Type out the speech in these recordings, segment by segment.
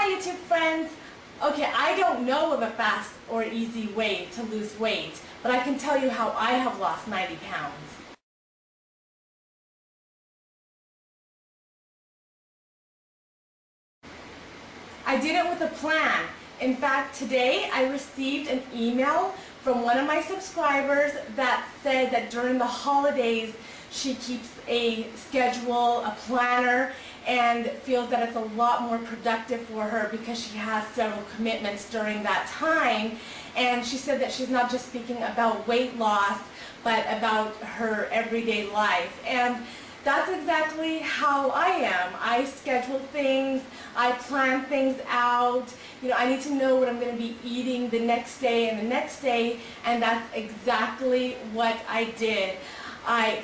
Hi YouTube friends! Okay, I don't know of a fast or easy way to lose weight, but I can tell you how I have lost 90 pounds. I did it with a plan. In fact, today I received an email from one of my subscribers that said that during the holidays she keeps a schedule, a planner, and feels that it's a lot more productive for her because she has several commitments during that time. And she said that she's not just speaking about weight loss, but about her everyday life. And that's exactly how I am. I schedule things, I plan things out. You know, I need to know what I'm going to be eating the next day and the next day, and that's exactly what I did.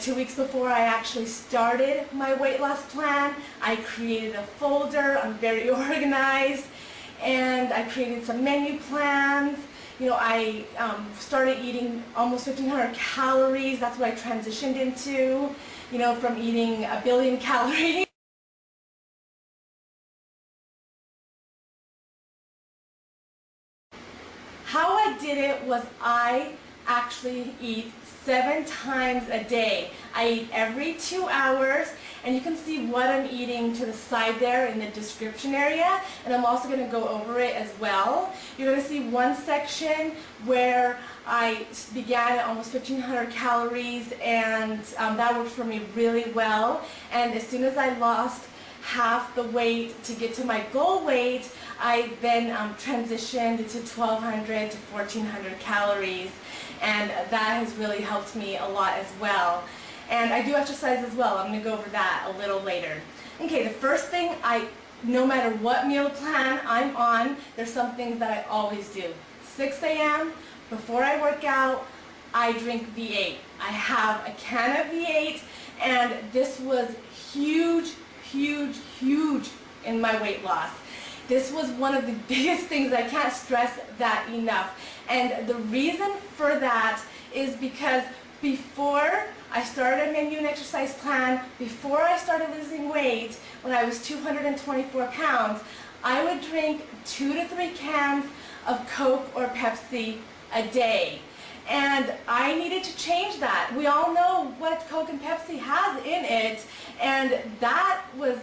2 weeks before I actually started my weight loss plan, I created a folder. I'm very organized, and I created some menu plans. You know, I started eating almost 1,500 calories. That's what I transitioned into, you know, from eating 1 billion calories. How I did it was I actually eat 7 times a day. I eat every 2 hours, and you can see what I'm eating to the side there in the description area, and I'm also going to go over it as well. You're going to see one section where I began at almost 1,500 calories, and that worked for me really well. And as soon as I lost half the weight to get to my goal weight, I then transitioned to 1,200 to 1,400 calories, and that has really helped me a lot as well. And I do exercise as well. I'm going to go over that a little later. Okay, the first thing, no matter what meal plan I'm on, there's some things that I always do. 6 a.m., before I work out, I drink V8. I have a can of V8, and this was huge in my weight loss. This was one of the biggest things. I can't stress that enough. And the reason for that is because before I started a menu and exercise plan, before I started losing weight, when I was 224 pounds, I would drink 2 to 3 cans of Coke or Pepsi a day. And I needed to change that. We all know what Coke and Pepsi has in it, and that was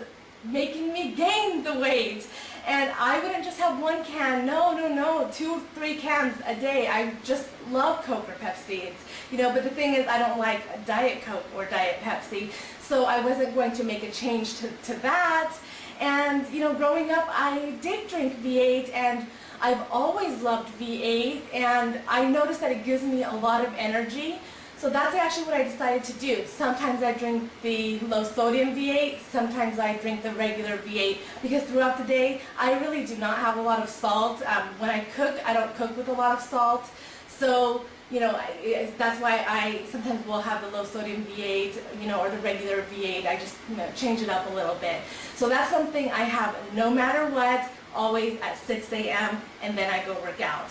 making me gain the weight. And I wouldn't just have 1 can, no, 2, 3 cans a day. I just love Coke or Pepsi. But the thing is, I don't like Diet Coke or Diet Pepsi, so I wasn't going to make a change to that. And growing up, I did drink V8, and I've always loved V8, and I noticed that it gives me a lot of energy. So that's actually what I decided to do. Sometimes I drink the low sodium V8, sometimes I drink the regular V8, because throughout the day I really do not have a lot of salt. When I cook, I don't cook with a lot of salt. So that's why I sometimes will have the low sodium V8, or the regular V8. I just change it up a little bit. So that's something I have no matter what, always at 6 a.m. and then I go work out.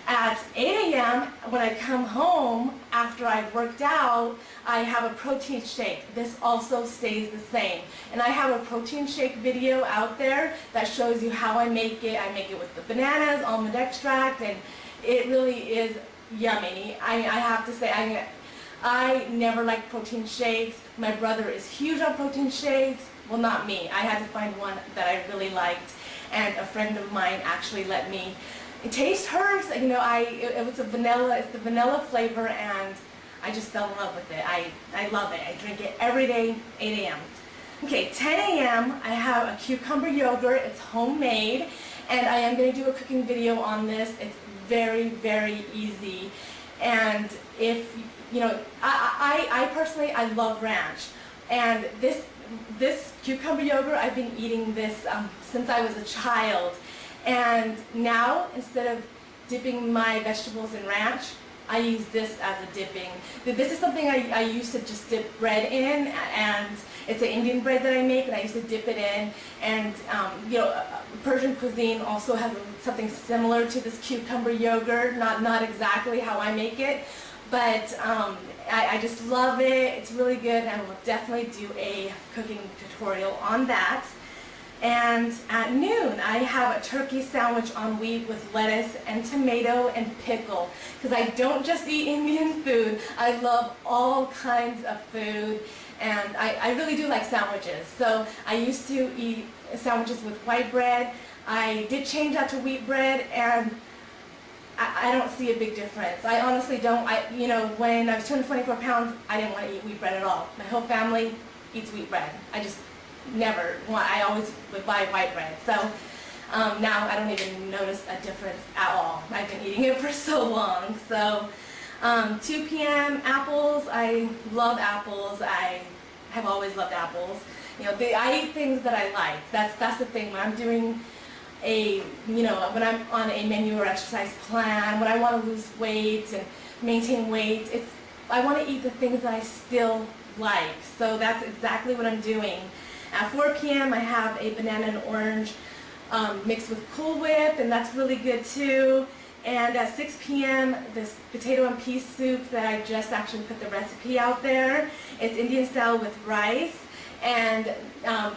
At 8 a.m. when I come home after I've worked out, I have a protein shake. This also stays the same. And I have a protein shake video out there that shows you how I make it. I make it with the bananas, almond extract, and it really is yummy. I have to say, I never liked protein shakes. My brother is huge on protein shakes. Well, not me. I had to find one that I really liked, and a friend of mine actually let me taste hers. It was it's the vanilla flavor, and I just fell in love with it. I love it. I drink it every day, 8 a.m. Okay, 10 a.m. I have a cucumber yogurt. It's homemade, and I am going to do a cooking video on this. It's very easy. And if I personally, I love ranch, and this cucumber yogurt, I've been eating this since I was a child. And now, instead of dipping my vegetables in ranch, I use this as a dipping. This is something I used to just dip bread in, and it's an Indian bread that I make, and I used to dip it in. And Persian cuisine also has something similar to this cucumber yogurt, not exactly how I make it, but I just love it. It's really good, and we'll definitely do a cooking tutorial on that. And at noon, I have a turkey sandwich on wheat with lettuce and tomato and pickle. Because I don't just eat Indian food, I love all kinds of food. And I really do like sandwiches. So I used to eat sandwiches with white bread. I did change that to wheat bread, and I don't see a big difference. I honestly don't. When I was turning 24 pounds, I didn't want to eat wheat bread at all. My whole family eats wheat bread. I just never want. I always would buy white bread. So now I don't even notice a difference at all. I've been eating it for so long. So 2 p.m. apples. I love apples. I have always loved apples. I eat things that I like. That's the thing. When I'm doing when I'm on a menu or exercise plan, when I want to lose weight and maintain weight, I want to eat the things that I still like. So that's exactly what I'm doing. At 4 p.m. I have a banana and orange mixed with Cool Whip, and that's really good too. And at 6 p.m. this potato and pea soup that I just actually put the recipe out there. It's Indian style with rice. And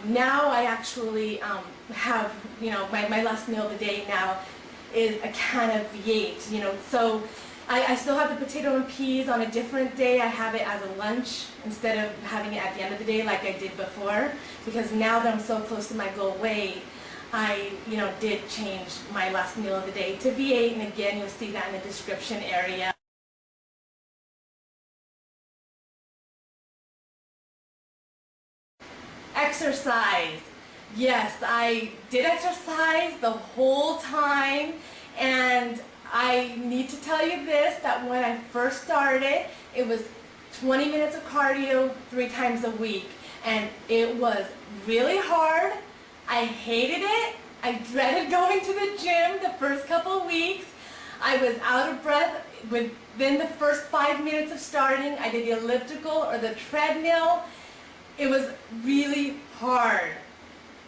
now I actually have, my last meal of the day now is a can of V8, So I still have the potato and peas. On a different day I have it as a lunch instead of having it at the end of the day like I did before. Because now that I'm so close to my goal weight, I did change my last meal of the day to V8. And again, you'll see that in the description area. Exercise. Yes, I did exercise the whole time, and I need to tell you this, that when I first started, it was 20 minutes of cardio 3 times a week, and it was really hard. I hated it. I dreaded going to the gym the first couple of weeks. I was out of breath within the first 5 minutes of starting. I did the elliptical or the treadmill. It was really hard.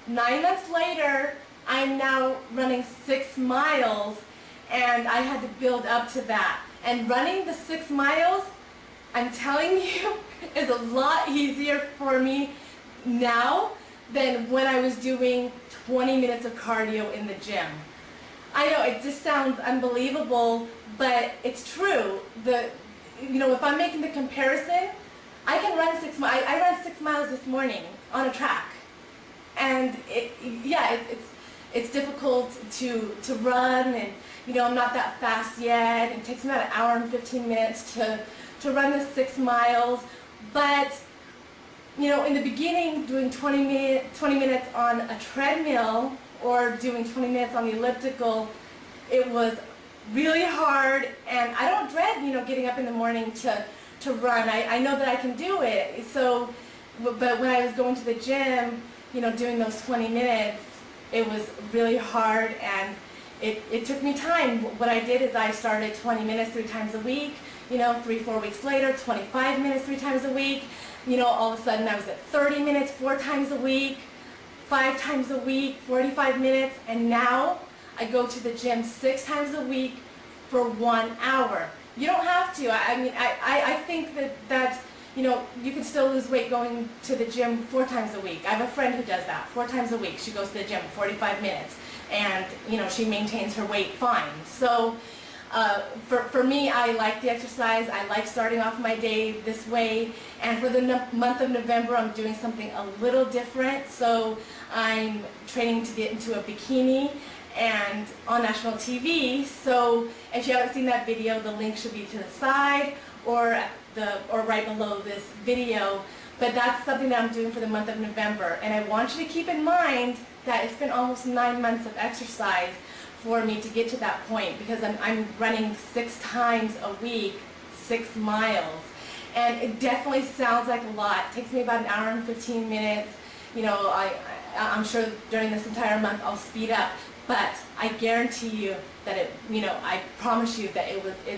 9 months later, I'm now running 6 miles, and I had to build up to that. And running the 6 miles, I'm telling you, is a lot easier for me now than when I was doing 20 minutes of cardio in the gym. I know it just sounds unbelievable, but it's true. If I'm making the comparison, I can run 6 miles. I ran 6 miles this morning on a track, and it's difficult to run, and I'm not that fast yet. It takes me about 1 hour and 15 minutes to run the 6 miles, but in the beginning, doing 20 minutes on a treadmill or doing 20 minutes on the elliptical, it was really hard, and I don't dread getting up in the morning to run. I know that I can do it. So, but when I was going to the gym, doing those 20 minutes, it was really hard, and it took me time. What I did is I started 20 minutes 3 times a week, 3-4 weeks later, 25 minutes 3 times a week. All of a sudden I was at 30 minutes 4 times a week, 5 times a week, 45 minutes, and now I go to the gym 6 times a week for 1 hour. You don't have to. I think that you can still lose weight going to the gym 4 times a week. I have a friend who does that 4 times a week. She goes to the gym 45 minutes, and she maintains her weight fine. So for me, I like the exercise. I like starting off my day this way. And for the month of November, I'm doing something a little different. So I'm training to get into a bikini and on national TV. So if you haven't seen that video, the link should be to the side or right below this video. But that's something that I'm doing for the month of November. And I want you to keep in mind that it's been almost 9 months of exercise for me to get to that point, because I'm running 6 times a week, 6 miles. And it definitely sounds like a lot. It takes me about 1 hour and 15 minutes. I'm sure during this entire month I'll speed up. But I guarantee you that I promise you that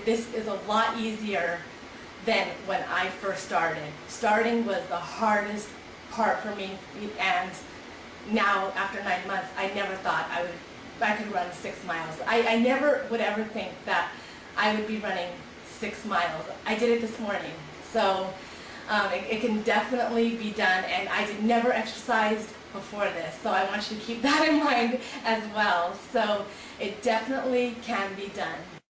this is a lot easier than when I first started. Starting was the hardest part for me, and now after 9 months, I never thought I could run 6 miles. I never would ever think that I would be running 6 miles. I did it this morning. So It can definitely be done, and I did never exercised before this, so I want you to keep that in mind as well. So it definitely can be done.